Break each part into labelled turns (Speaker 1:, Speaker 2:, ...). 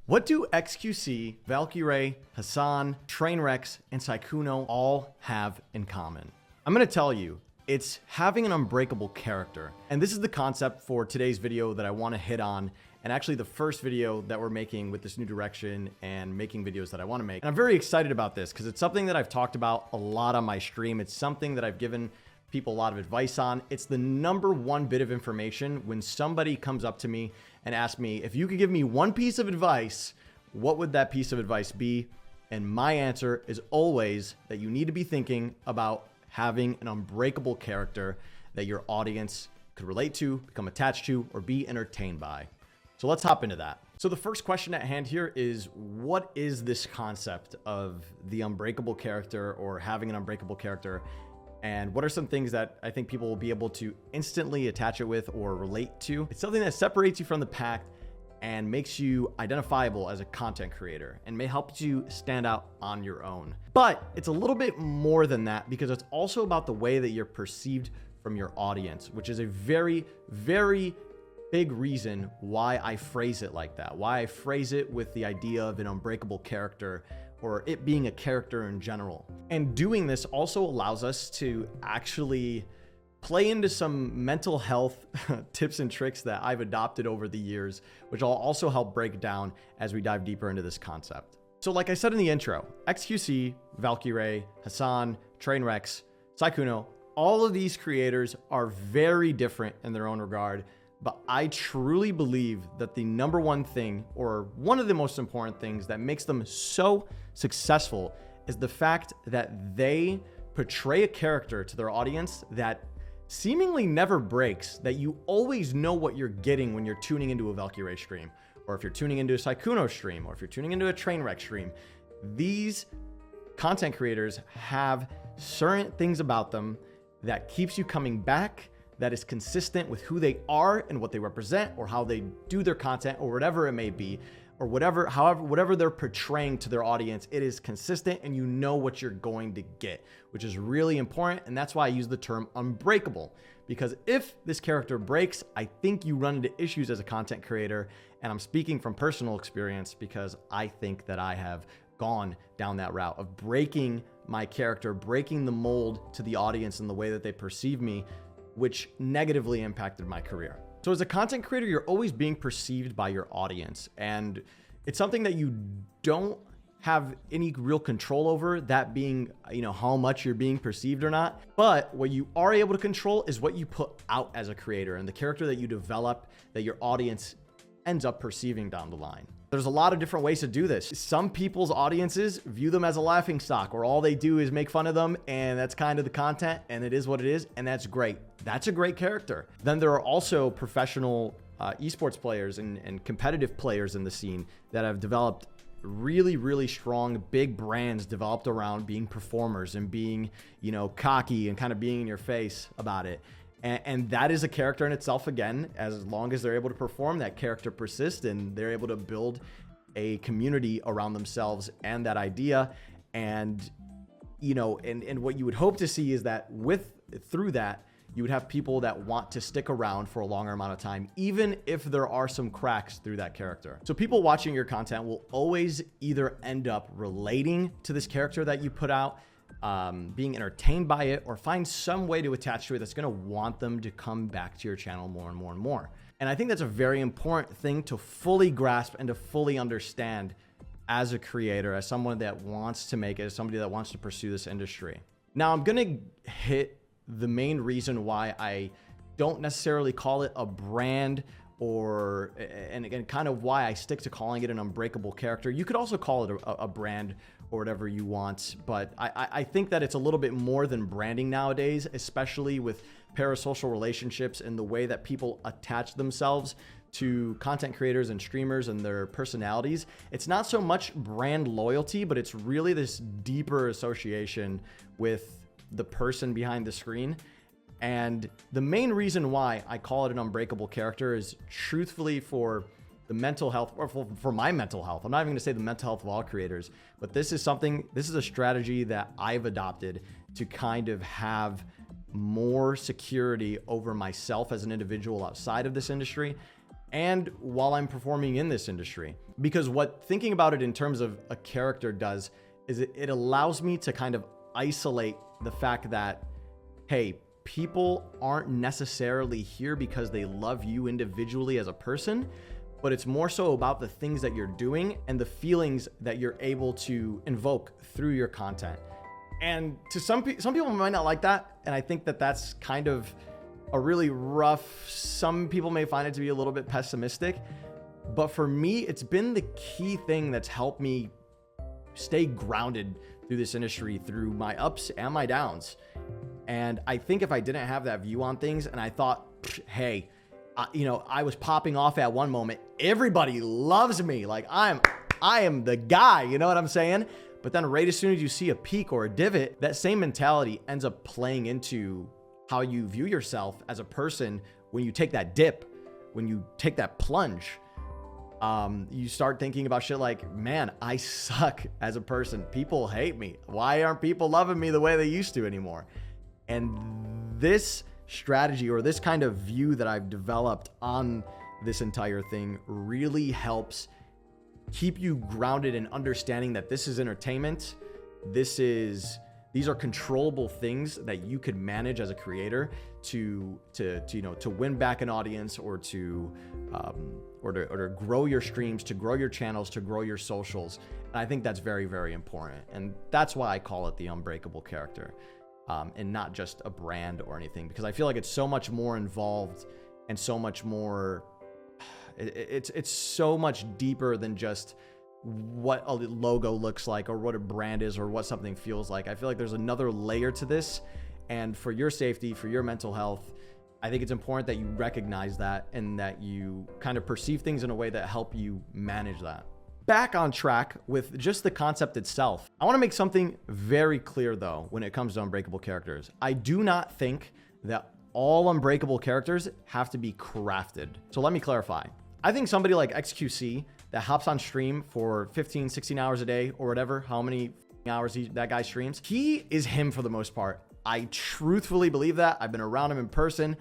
Speaker 1: What do XQC, Valkyrae, Hassan, Trainwrecks, and Sykkuno all have in common? I'm going to tell you, it's having an unbreakable character. And this is the concept for today's video that I want to hit on, and actually the first video that we're making with this new direction and making videos that I want to make. And I'm very excited about this because it's something that I've talked about a lot on my stream. It's something that I've given people a lot of advice on. It's the number one bit of information when somebody comes up to me and asks me, if you could give me one piece of advice, what would that piece of advice be? And my answer is always that you need to be thinking about having an unbreakable character that your audience could relate to, become attached to, or be entertained by. So let's hop into that. So the first question at hand here is, what is this concept of the unbreakable character or having an unbreakable character? And what are some things that I think people will be able to instantly attach it with or relate to? It's something that separates you from the pack and makes you identifiable as a content creator and may help you stand out on your own. But it's a little bit more than that because it's also about the way that you're perceived from your audience, which is a very, very big reason why I phrase it like that, why I phrase it with the idea of an unbreakable character or it being a character in general. And doing this also allows us to actually play into some mental health tips and tricks that I've adopted over the years, which I'll also help break down as we dive deeper into this concept. So like I said in the intro, XQC, Valkyrae, Hassan, Trainwrecks, Sykkuno, all of these creators are very different in their own regard, but I truly believe that the number one thing, or one of the most important things that makes them so successful, is the fact that they portray a character to their audience that seemingly never breaks, that you always know what you're getting when you're tuning into a Valkyrae stream, or if you're tuning into a Sykkuno stream, or if you're tuning into a Trainwreck stream. These content creators have certain things about them that keeps you coming back, that is consistent with who they are and what they represent, or how they do their content, or whatever it may be, or whatever they're portraying to their audience. It is consistent and you know what you're going to get, which is really important. And that's why I use the term unbreakable, because if this character breaks, I think you run into issues as a content creator. And I'm speaking from personal experience because I think that I have gone down that route of breaking my character, breaking the mold to the audience and the way that they perceive me, which negatively impacted my career. So as a content creator, you're always being perceived by your audience, and it's something that you don't have any real control over, that being, how much you're being perceived or not. But what you are able to control is what you put out as a creator and the character that you develop that your audience ends up perceiving down the line. There's a lot of different ways to do this. Some people's audiences view them as a laughing stock, or all they do is make fun of them, and that's kind of the content, and it is what it is, and that's great. That's a great character. Then there are also professional esports players and competitive players in the scene that have developed really, really strong, big brands developed around being performers and being, cocky and kind of being in your face about it. And that is a character in itself. Again, as long as they're able to perform, that character persists and they're able to build a community around themselves and that idea. And, and what you would hope to see is that through that, you would have people that want to stick around for a longer amount of time, even if there are some cracks through that character. So people watching your content will always either end up relating to this character that you put out, being entertained by it, or find some way to attach to it that's going to want them to come back to your channel more and more and more. And I think that's a very important thing to fully grasp and to fully understand as a creator, as someone that wants to make it, as somebody that wants to pursue this industry. Now I'm going to hit the main reason why I don't necessarily call it a brand, and kind of why I stick to calling it an unbreakable character. You could also call it a brand or whatever you want, but I think that it's a little bit more than branding nowadays, especially with parasocial relationships and the way that people attach themselves to content creators and streamers and their personalities. It's not so much brand loyalty, but it's really this deeper association with the person behind the screen. And the main reason why I call it an unbreakable character is truthfully for the mental health, or for my mental health. I'm not even gonna say the mental health of all creators, but this is a strategy that I've adopted to kind of have more security over myself as an individual outside of this industry, and while I'm performing in this industry. Because what thinking about it in terms of a character does is it allows me to kind of isolate the fact that, hey, people aren't necessarily here because they love you individually as a person, but it's more so about the things that you're doing and the feelings that you're able to invoke through your content. And to some people might not like that, and I think that that's kind of a really rough, some people may find it to be a little bit pessimistic, but for me, it's been the key thing that's helped me stay grounded through this industry, through my ups and my downs. And I think if I didn't have that view on things and I thought, hey, I was popping off at one moment, everybody loves me, like I am the guy, you know what I'm saying? But then right as soon as you see a peak or a divot, that same mentality ends up playing into how you view yourself as a person. When you take that dip, when you take that plunge, you start thinking about shit like, man, I suck as a person. People hate me. Why aren't people loving me the way they used to anymore? And this strategy, or this kind of view that I've developed on this entire thing, really helps keep you grounded in understanding that this is entertainment. These are controllable things that you could manage as a creator to win back an audience, or to grow your streams, to grow your channels, to grow your socials. And I think that's very, very important. And that's why I call it the Unbreakable character, and not just a brand or anything, because I feel like it's so much more involved and so much more, it's so much deeper than just what a logo looks like or what a brand is or what something feels like. I feel like there's another layer to this, and for your safety, for your mental health, I think it's important that you recognize that and that you kind of perceive things in a way that help you manage that. Back on track with just the concept itself, I want to make something very clear though when it comes to unbreakable characters. I do not think that all unbreakable characters have to be crafted. So let me clarify. I think somebody like XQC that hops on stream for 15, 16 hours a day or whatever, how many hours that guy streams, he is him for the most part. I truthfully believe that. I've been around him in person.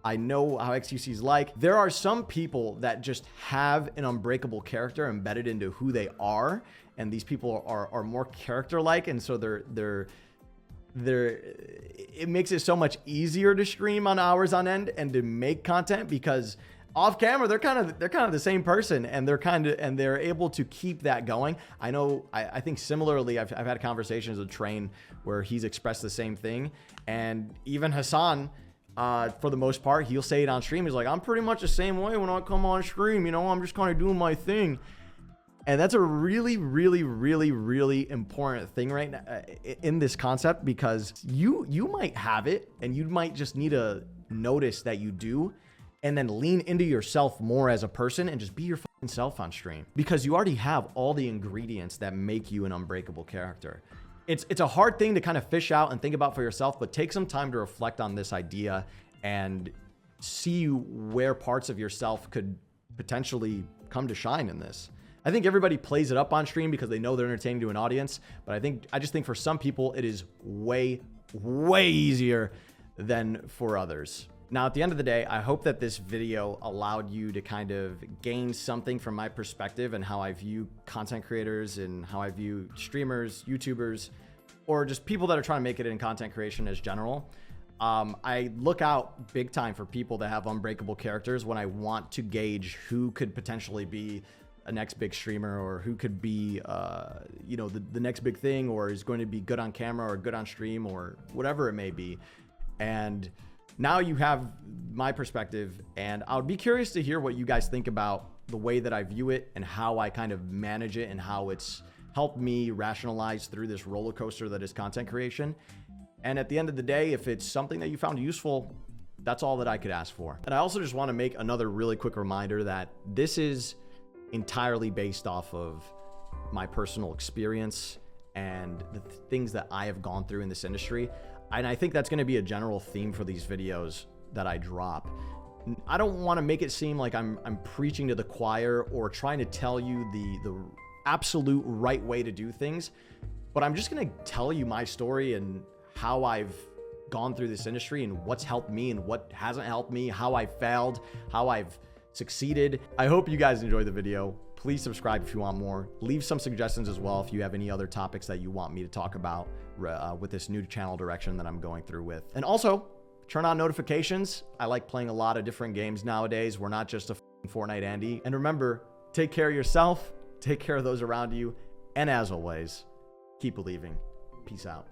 Speaker 1: I know how XQC is like. There are some people that just have an unbreakable character embedded into who they are, and these people are more character-like, and so it makes it so much easier to stream on hours on end and to make content, because off camera they're kind of the same person, and they're able to keep that going. I know, I think similarly, I've had conversations with Train where he's expressed the same thing, and even Hassan, for the most part, he'll say it on stream. He's like, I'm pretty much the same way when I come on stream, I'm just kind of doing my thing. And that's a really, really, really, really important thing right now in this concept, because you might have it and you might just need to notice that you do, and then lean into yourself more as a person and just be your fucking self on stream, because you already have all the ingredients that make you an unbreakable character. It's a hard thing to kind of fish out and think about for yourself, but take some time to reflect on this idea and see where parts of yourself could potentially come to shine in this. I think everybody plays it up on stream because they know they're entertaining to an audience, but I just think for some people it is way, way easier than for others. Now, at the end of the day, I hope that this video allowed you to kind of gain something from my perspective and how I view content creators and how I view streamers, YouTubers, or just people that are trying to make it in content creation as general. I look out big time for people that have unbreakable characters when I want to gauge who could potentially be a next big streamer, or who could be, the next big thing, or is going to be good on camera or good on stream or whatever it may be. And now you have my perspective, and I would be curious to hear what you guys think about the way that I view it and how I kind of manage it and how it's helped me rationalize through this roller coaster that is content creation. And at the end of the day, if it's something that you found useful, that's all that I could ask for. And I also just want to make another really quick reminder that this is entirely based off of my personal experience and the things that I have gone through in this industry. And I think that's going to be a general theme for these videos that I drop. I don't want to make it seem like I'm preaching to the choir or trying to tell you the absolute right way to do things, but I'm just going to tell you my story and how I've gone through this industry and what's helped me and what hasn't helped me, how I failed, how I've succeeded. I hope you guys enjoyed the video. Please subscribe if you want more. Leave some suggestions as well if you have any other topics that you want me to talk about with this new channel direction that I'm going through with. And also, turn on notifications. I like playing a lot of different games nowadays. We're not just a Fortnite Andy. And remember, take care of yourself, take care of those around you, and as always, keep believing. Peace out.